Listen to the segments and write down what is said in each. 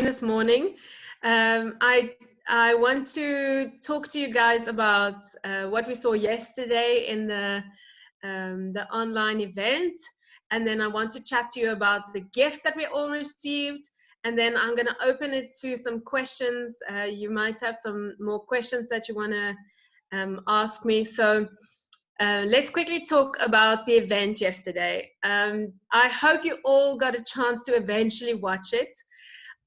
this morning. I want to talk to you guys about what we saw yesterday in the online event, and then I want to chat to you about the gift that we all received, and then I'm going to open it to some questions. You might have some more questions that you want to ask me. So let's quickly talk about the event yesterday. I hope you all got a chance to eventually watch it.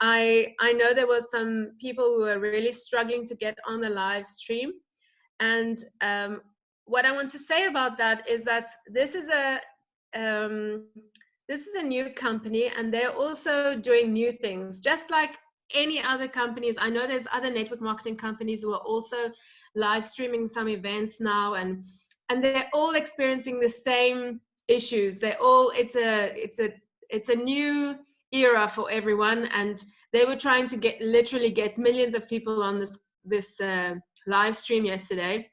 I know there was some people who were really struggling to get on the live stream. And what I want to say about that is that this is a new company, and they're also doing new things, just like any other companies. I know there's other network marketing companies who are also live streaming some events now, and they're all experiencing the same issues. It's a new era for everyone, and they were trying to literally get millions of people on this live stream yesterday.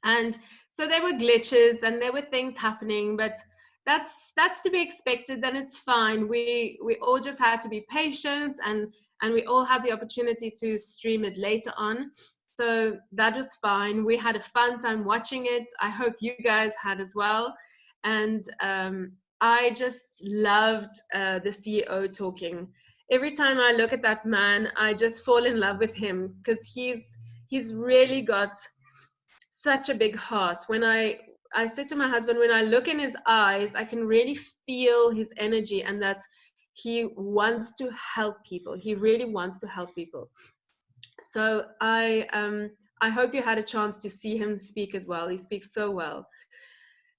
And so there were glitches and there were things happening, but that's to be expected. Then it's fine. We all just had to be patient, and we all had the opportunity to stream it later on. So that was fine. We had a fun time watching it. I hope you guys had as well. And I just loved the CEO talking. Every time I look at that man, I just fall in love with him, because he's really got such a big heart. When I said to my husband, when I look in his eyes, I can really feel his energy, and that he wants to help people. He really wants to help people. So I hope you had a chance to see him speak as well. He speaks so well.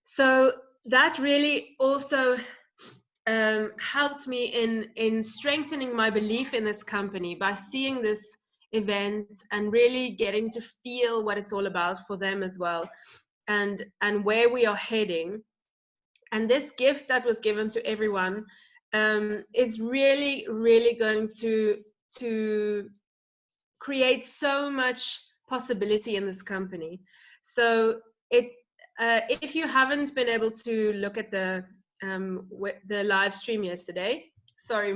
So that really also helped me in strengthening my belief in this company by seeing this event and really getting to feel what it's all about for them as well, and where we are heading. And this gift that was given to everyone is really going to create so much possibility in this company. So if you haven't been able to look at the live stream yesterday, sorry,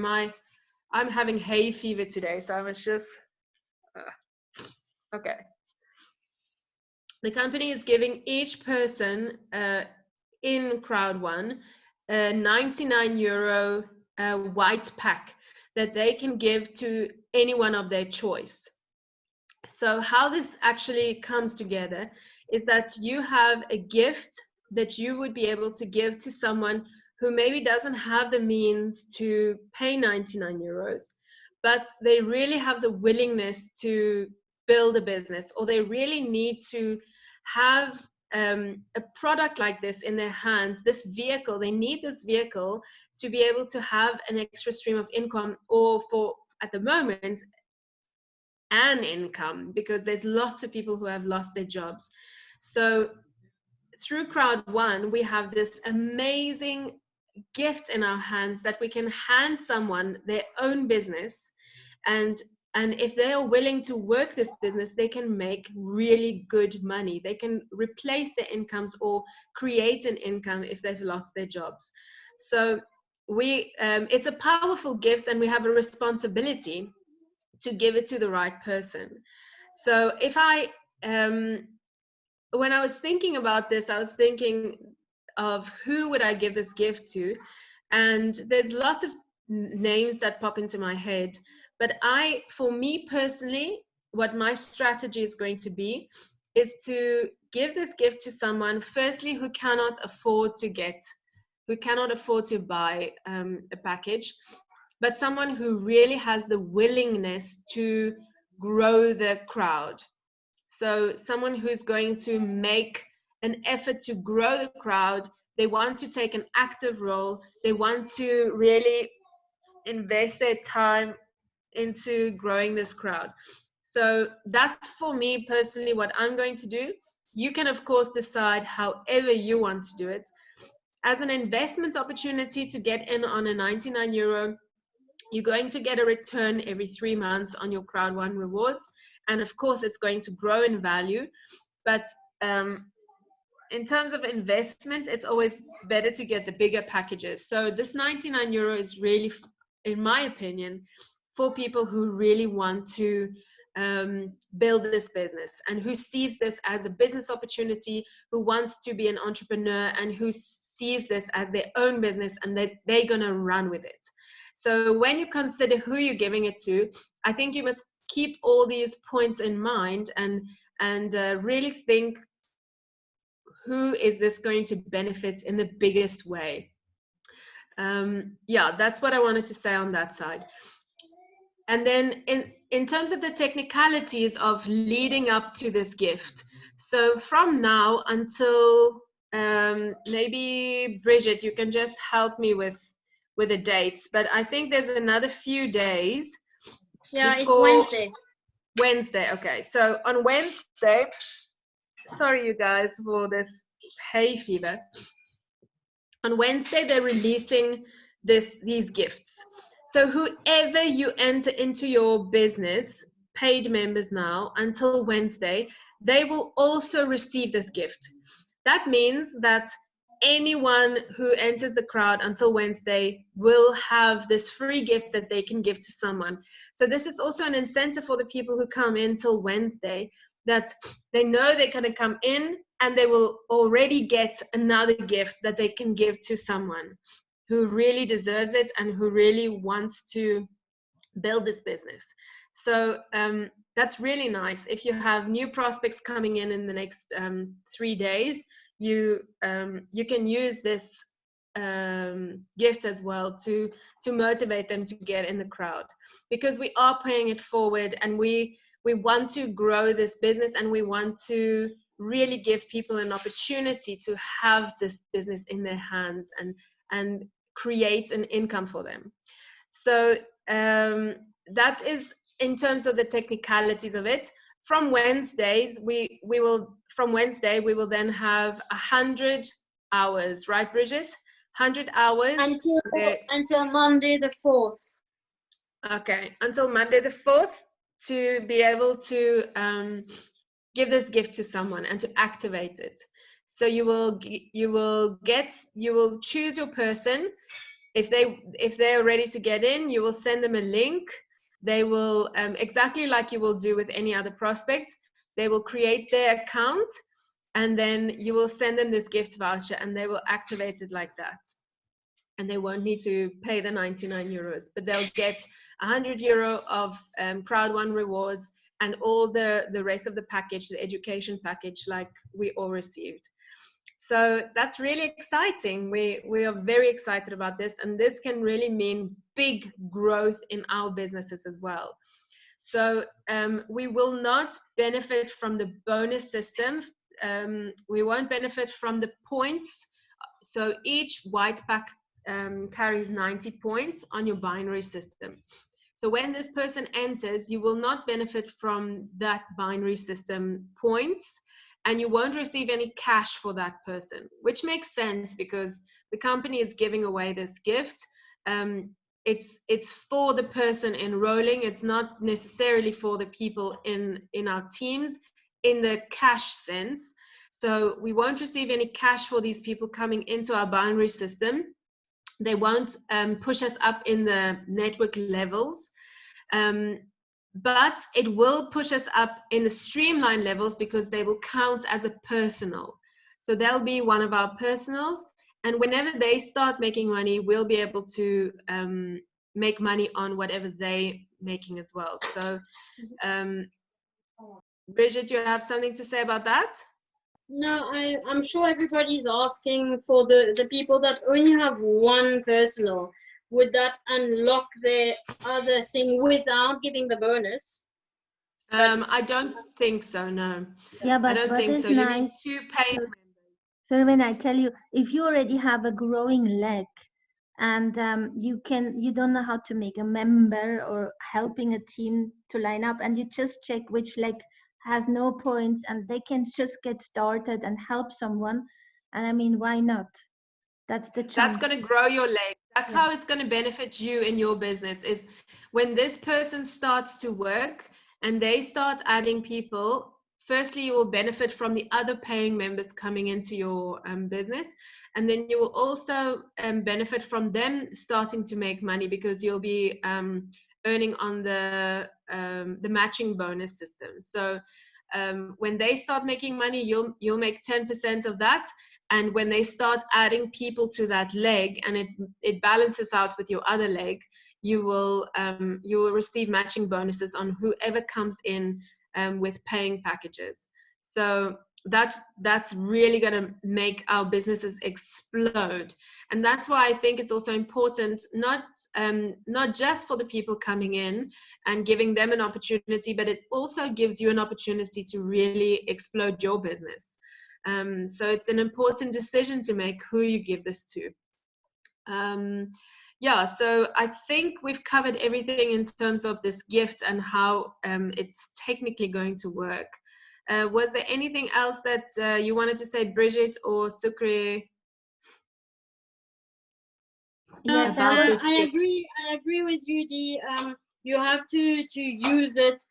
I'm having hay fever today, so I was just okay. The company is giving each person in Crowd1 a 99 euro white pack that they can give to anyone of their choice. So how this actually comes together is that you have a gift that you would be able to give to someone who maybe doesn't have the means to pay 99 euros, but they really have the willingness to build a business, or they really need to have a product like this in their hands, this vehicle. They need this vehicle to be able to have an extra stream of income, or for, at the moment, an income, because there's lots of people who have lost their jobs. So through Crowd1, we have this amazing gift in our hands that we can hand someone their own business, and if they are willing to work this business, they can make really good money. They can replace their incomes or create an income if they've lost their jobs. So it's a powerful gift, and we have a responsibility to give it to the right person. So if when I was thinking about this, I was thinking of who would I give this gift to, and there's lots of names that pop into my head. But for me personally, what my strategy is going to be is to give this gift to someone, firstly, who cannot afford to buy a package, but someone who really has the willingness to grow the crowd. So someone who's going to make an effort to grow the crowd. They want to take an active role. They want to really invest their time into growing this crowd. So that's, for me personally, what I'm going to do. You can, of course, decide however you want to do it. As an investment opportunity to get in on a 99 euro, you're going to get a return every 3 months on your Crowd1 rewards. And of course, it's going to grow in value. But in terms of investment, it's always better to get the bigger packages. So this 99 euro is really, in my opinion, for people who really want to build this business and who sees this as a business opportunity, who wants to be an entrepreneur, and who sees this as their own business and that they're going to run with it. So when you consider who you're giving it to, I think you must keep all these points in mind and really think, who is this going to benefit in the biggest way? Yeah, that's what I wanted to say on that side. And then in terms of the technicalities of leading up to this gift, so from now until maybe Bridget, you can just help me with the dates, but I think there's another few days. Yeah, it's Wednesday. Wednesday, okay. So on Wednesday, sorry you guys for this hay fever. On Wednesday, they're releasing these gifts. So whoever you enter into your business, paid members now, until Wednesday, they will also receive this gift. That means that anyone who enters the crowd until Wednesday will have this free gift that they can give to someone. So this is also an incentive for the people who come in till Wednesday, that they know they're going to come in and they will already get another gift that they can give to someone who really deserves it and who really wants to build this business. So that's really nice. If you have new prospects coming in the next 3 days, you can use this gift as well to motivate them to get in the crowd, because we are paying it forward, and we want to grow this business, and we want to really give people an opportunity to have this business in their hands and create an income for them. So that is in terms of the technicalities of it. From Wednesdays, we will then have 100 hours, right, Bridget? 100 hours until Monday the 4th. Okay, until Monday the 4th, to be able to give this gift to someone and to activate it. So you will choose your person. If they're ready to get in, you will send them a link. They will exactly like you will do with any other prospect. They will create their account, and then you will send them this gift voucher, and they will activate it like that. And they won't need to pay the 99 euros, but they'll get 100 euro of Crowd1 rewards and all the rest of the package, the education package, like we all received. So that's really exciting. We are very excited about this, and this can really mean big growth in our businesses as well. So we will not benefit from the bonus system. We won't benefit from the points. So each white pack carries 90 points on your binary system. So when this person enters, you will not benefit from that binary system points, and you won't receive any cash for that person, which makes sense because the company is giving away this gift. It's for the person enrolling. It's not necessarily for the people in our teams in the cash sense. So we won't receive any cash for these people coming into our binary system. They won't push us up in the network levels. But it will push us up in the streamline levels because they will count as a personal. So they'll be one of our personals. And whenever they start making money, we'll be able to make money on whatever they're making as well. So Bridget, you have something to say about that? No, I'm sure everybody's asking for the people that only have one personal. Would that unlock the other thing without giving the bonus? I don't think so, no. Yeah, but I don't think so. Nice, you need to pay members. So when I tell you, if you already have a growing leg and you don't know how to make a member or helping a team to line up, and you just check which leg has no points and they can just get started and help someone, and I mean, why not? That's the chance. That's going to grow your leg. That's how it's going to benefit you in your business, is when this person starts to work and they start adding people. Firstly, you will benefit from the other paying members coming into your business, and then you will also benefit from them starting to make money because you'll be earning on the matching bonus system. So when they start making money, you'll make 10% of that. And when they start adding people to that leg, and it balances out with your other leg, you will receive matching bonuses on whoever comes in with paying packages. So that's really going to make our businesses explode. And that's why I think it's also important, not just for the people coming in and giving them an opportunity, but it also gives you an opportunity to really explode your business. So it's an important decision to make who you give this to. Yeah, so I think we've covered everything in terms of this gift and how it's technically going to work. Was there anything else that you wanted to say, Bridget or Sukri? Yes, I agree with you, Dee. You have to use it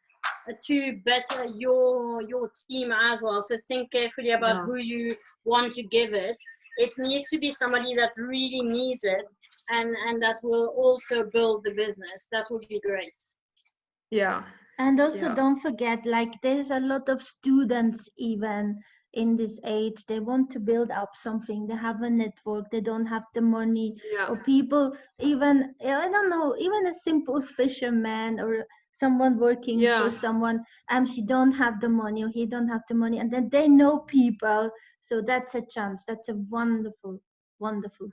to better your team as well. So think carefully about who you want to give it. It needs to be somebody that really needs it, and that will also build the business. That would be great. Yeah. And also don't forget, like there's a lot of students even in this age, they want to build up something, they have a network, they don't have the money, or people, even, I don't know, even a simple fisherman or someone working for someone, she don't have the money or he don't have the money, and then they know people. So that's a chance, that's a wonderful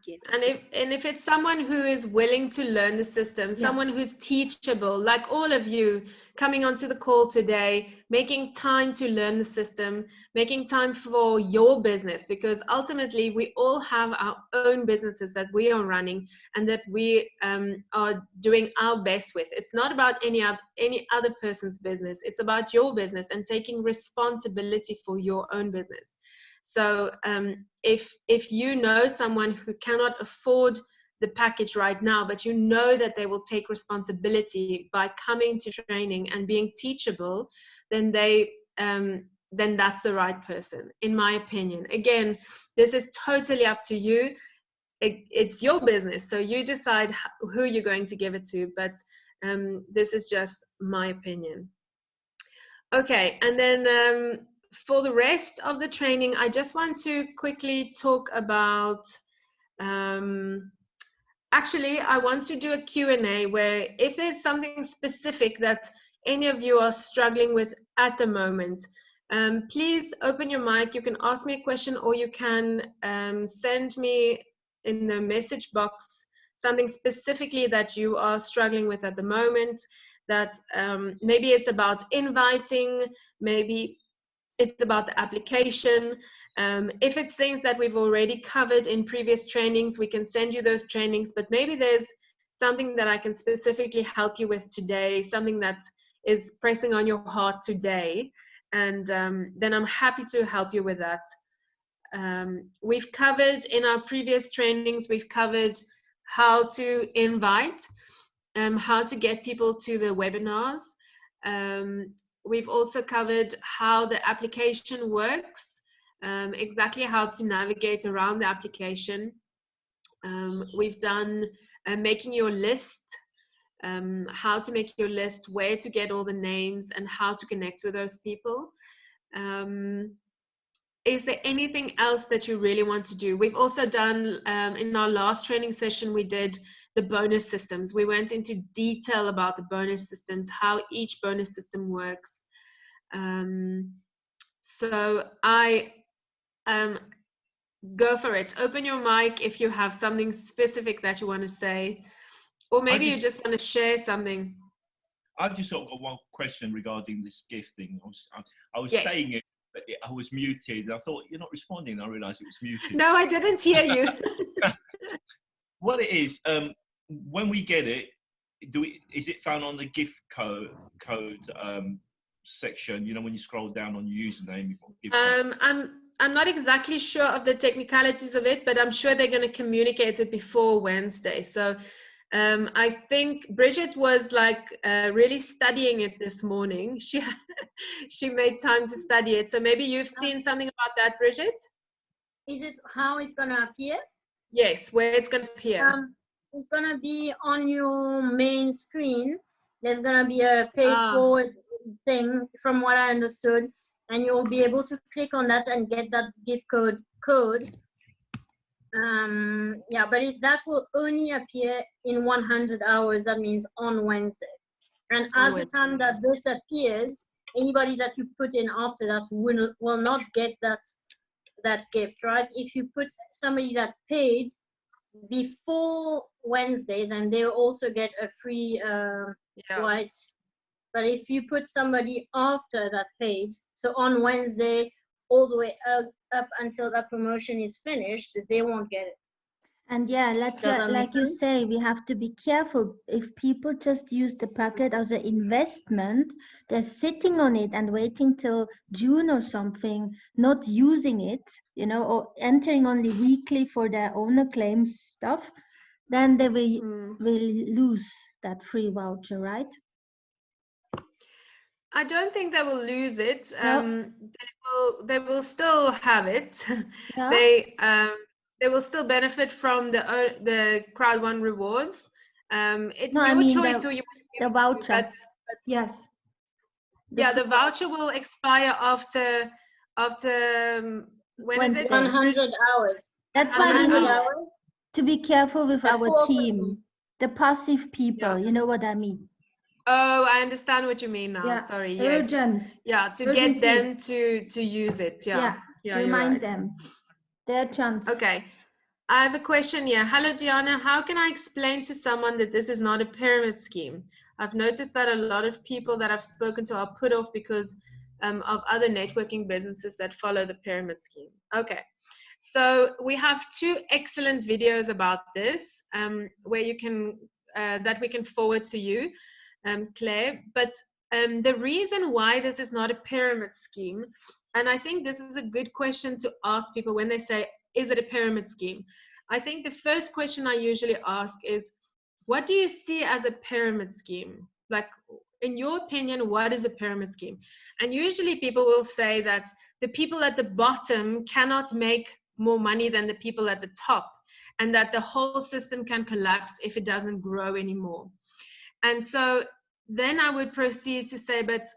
gift. And if it's someone who is willing to learn the system, someone who's teachable, like all of you coming onto the call today, making time to learn the system, making time for your business, because ultimately we all have our own businesses that we are running and that we are doing our best with. It's not about any other person's business. It's about your business and taking responsibility for your own business. So if you know someone who cannot afford the package right now, but you know that they will take responsibility by coming to training and being teachable, then then that's the right person, in my opinion. Again, this is totally up to you. It's your business, so you decide who you're going to give it to, but this is just my opinion. Okay, and then for the rest of the training, I just want to quickly talk about, actually, I want to do a Q&A where if there's something specific that any of you are struggling with at the moment, please open your mic. You can ask me a question, or you can send me in the message box something specifically that you are struggling with at the moment, that maybe it's about inviting, maybe it's about the application. If it's things that we've already covered in previous trainings, we can send you those trainings, but maybe there's something that I can specifically help you with today, something that is pressing on your heart today, and then I'm happy to help you with that. We've covered in our previous trainings, we've covered how to invite, how to get people to the webinars. We've also covered how the application works, exactly how to navigate around the application. We've done making your list, how to make your list, where to get all the names, and how to connect with those people. Is there anything else that you really want to do? We've also done, in our last training session, we did the bonus systems. We went into detail about the bonus systems, how each bonus system works. So go for it. Open your mic if you have something specific that you want to say, or maybe you just want to share something. I've just got one question regarding this gift thing. I was yes. saying it, but I was muted. I thought, you're not responding. I realized it was muted. No, I didn't hear you. What it is, when we get it, is it found on the gift code section? You know, when you scroll down on your username, you've got gift code. I'm not exactly sure of the technicalities of it, but I'm sure they're going to communicate it before Wednesday. So I think Bridget was like really studying it this morning. She made time to study it. So maybe you've seen something about that, Bridget? Is it how it's going to appear? Yes, where it's going to appear. It's going to be on your main screen. There's gonna be a paid forward thing, from what I understood, and you'll be able to click on that and get that gift code. Yeah, but that will only appear in 100 hours. That means on Wednesday. And as the time that this appears, anybody that you put in after that will not get that gift, right? If you put somebody that paid before Wednesday, then they'll also get a free flight. But if you put somebody after that paid, so on Wednesday all the way up until that promotion is finished, they won't get it. And yeah, like you say, we have to be careful. If people just use the packet as an investment, they're sitting on it and waiting till June or something, not using it, you know, or entering only weekly for their owner claims stuff, then they will lose that free voucher, right? I don't think they will lose it. No. They will still have it. Yeah. They will still benefit from the Crowd1 rewards. It's no, your I mean choice who you want to give the voucher. but yes. The voucher will expire after when Wednesday. is it? 100 hours. That's why we 100 need hours. to be careful with our team, the passive people. Yeah. You know what I mean? Oh, I understand what you mean now. Yeah. Sorry. Yes. Urgent. Yeah, to Urgency. get them to use it. Yeah. Remind you're right. them. Their chance. Okay. I have a question here. Hello, Diana. How can I explain to someone that this is not a pyramid scheme? I've noticed that a lot of people that I've spoken to are put off because of other networking businesses that follow the pyramid scheme. Okay. So we have 2 excellent videos about this where you can that we can forward to you, Claire. But the reason why this is not a pyramid scheme, and I think this is a good question to ask people when they say, is it a pyramid scheme? I think the first question I usually ask is, what do you see as a pyramid scheme? Like, in your opinion, what is a pyramid scheme? And usually people will say that the people at the bottom cannot make more money than the people at the top, and that the whole system can collapse if it doesn't grow anymore. And so then I would proceed to say, but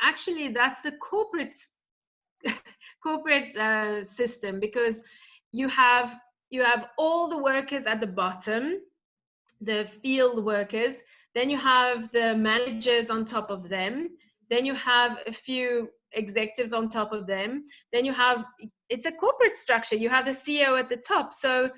actually that's the corporate system, because you have all the workers at the bottom, the field workers, then you have the managers on top of them, then you have a few executives on top of them, then it's a corporate structure, you have the CEO at the top. So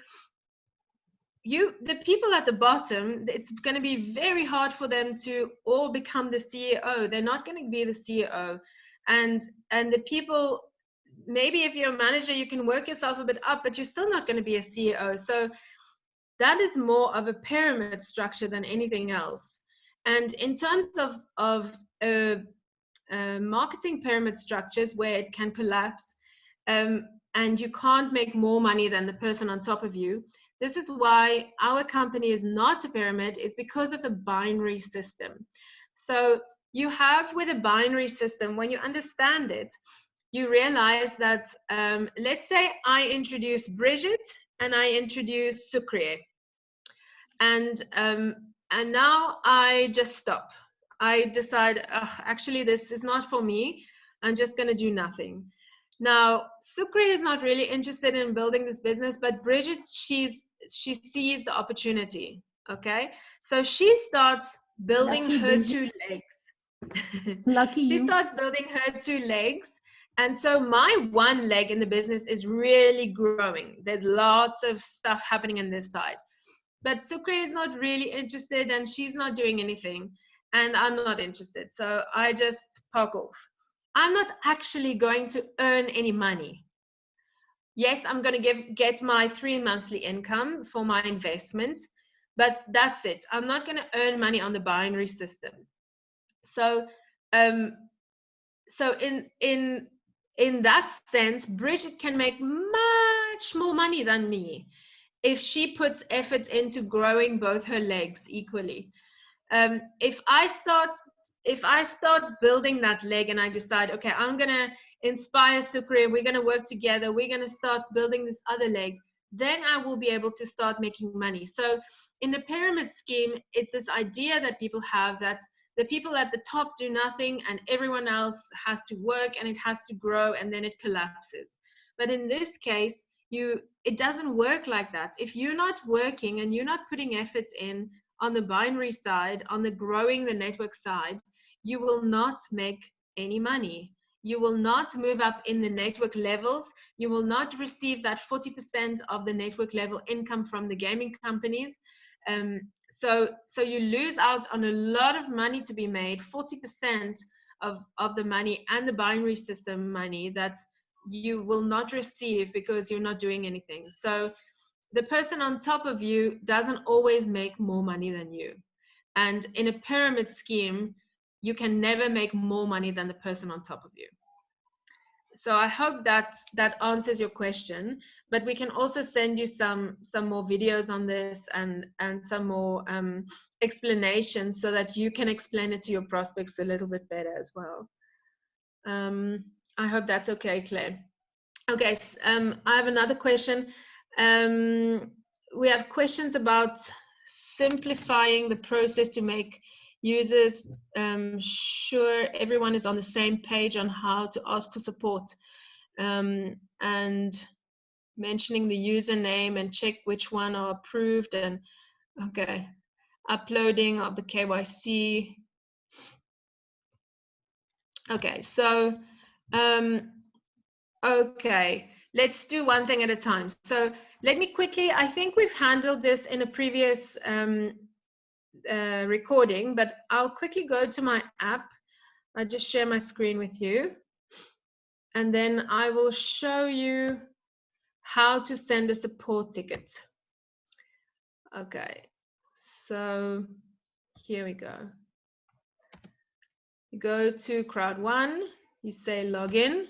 the people at the bottom, it's going to be very hard for them to all become the CEO. They're not going to be the CEO. And the people, maybe if you're a manager, you can work yourself a bit up, but you're still not going to be a CEO. So that is more of a pyramid structure than anything else. And in terms of marketing pyramid structures where it can collapse and you can't make more money than the person on top of you, this is why our company is not a pyramid, is because of the binary system. So you have, with a binary system, when you understand it, you realize that, let's say I introduce Bridget and I introduce Sucre. And now I just stop. I decide, actually, this is not for me. I'm just going to do nothing. Now, Sucre is not really interested in building this business, but Bridget, she sees the opportunity. Okay, so she starts building her 2 legs. Lucky she you. starts building her 2 legs. And so my 1 leg in the business is really growing. There's lots of stuff happening on this side. But Sucre is not really interested and she's not doing anything. And I'm not interested. So I just park off. I'm not actually going to earn any money. Yes, I'm going to get my 3 monthly income for my investment, but that's it. I'm not going to earn money on the binary system. So, so in that sense, Bridget can make much more money than me if she puts effort into growing both her legs equally. If I start building that leg and I decide, okay, I'm gonna inspire Sucre, we're gonna work together, we're gonna start building this other leg, then I will be able to start making money. So in the pyramid scheme, it's this idea that people have that the people at the top do nothing and everyone else has to work and it has to grow and then it collapses. But in this case, it doesn't work like that. If you're not working and you're not putting effort in on the binary side, on the growing the network side, you will not make any money. You will not move up in the network levels. You will not receive that 40% of the network level income from the gaming companies. So you lose out on a lot of money to be made, 40% of the money and the binary system money that you will not receive because you're not doing anything. So the person on top of you doesn't always make more money than you. And in a pyramid scheme, you can never make more money than the person on top of you. So I hope that answers your question, but we can also send you some more videos on this and some more explanations so that you can explain it to your prospects a little bit better as well. I hope that's okay, Claire. Okay, I have another question. We have questions about simplifying the process to make users sure everyone is on the same page on how to ask for support, and mentioning the username and check which one are approved, and okay, uploading of the KYC. Okay, so okay, let's do one thing at a time. So let me quickly, I think we've handled this in a previous recording, but I'll quickly go to my app. I'll just share my screen with you. And then I will show you how to send a support ticket. Okay, so here we go. You go to Crowd1, you say login.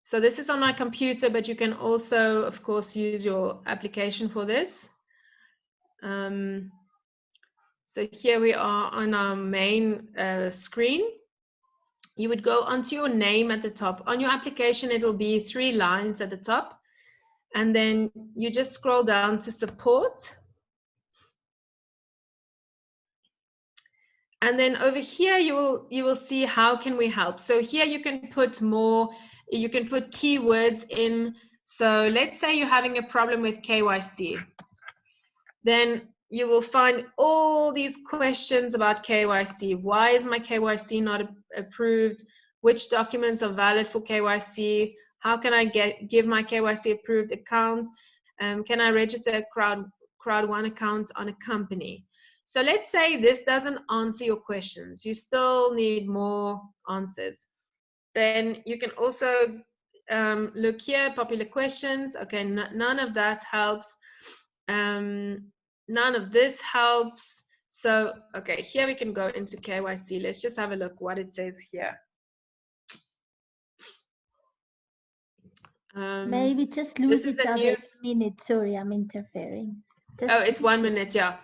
So this is on my computer, but you can also, of course, use your application for this. So here we are on our main screen. You would go onto your name at the top. On your application, it will be 3 lines at the top. And then you just scroll down to support. And then over here, you will see how can we help. So here you can put more, you can put keywords in. So let's say you're having a problem with KYC. Then you will find all these questions about KYC. Why is my KYC not approved? Which documents are valid for KYC? How can I give my KYC approved account? Can I register a Crowd1 account on a company? So let's say this doesn't answer your questions. You still need more answers. Then you can also look here, popular questions. Okay, none of that helps. None of this helps. So, okay, here we can go into KYC. Let's just have a look what it says here. Maybe just lose each other 1 minute. Sorry, I'm interfering. Oh, it's 1 minute, yeah.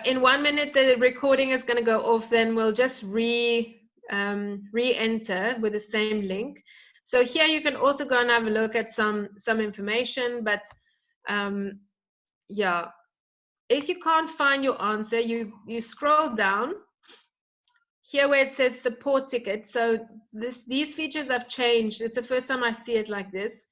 In 1 minute, the recording is going to go off. Then we'll just re-enter with the same link. So here you can also go and have a look at some information. But yeah, if you can't find your answer, you scroll down here where it says support ticket. So these features have changed. It's the first time I see it like this.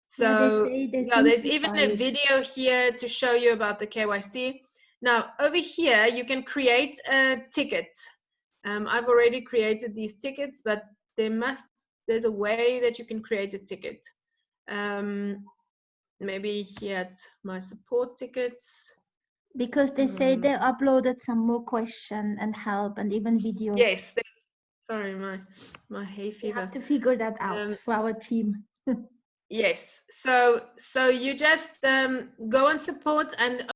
So yeah, there's even a video here to show you about the KYC. Now over here, you can create a ticket. I've already created these tickets, but there's a way that you can create a ticket. Maybe here at my support tickets. Because they say they uploaded some more question and help and even videos. Yes, sorry, my hay fever. We have to figure that out for our team. Yes, so you just go on support, and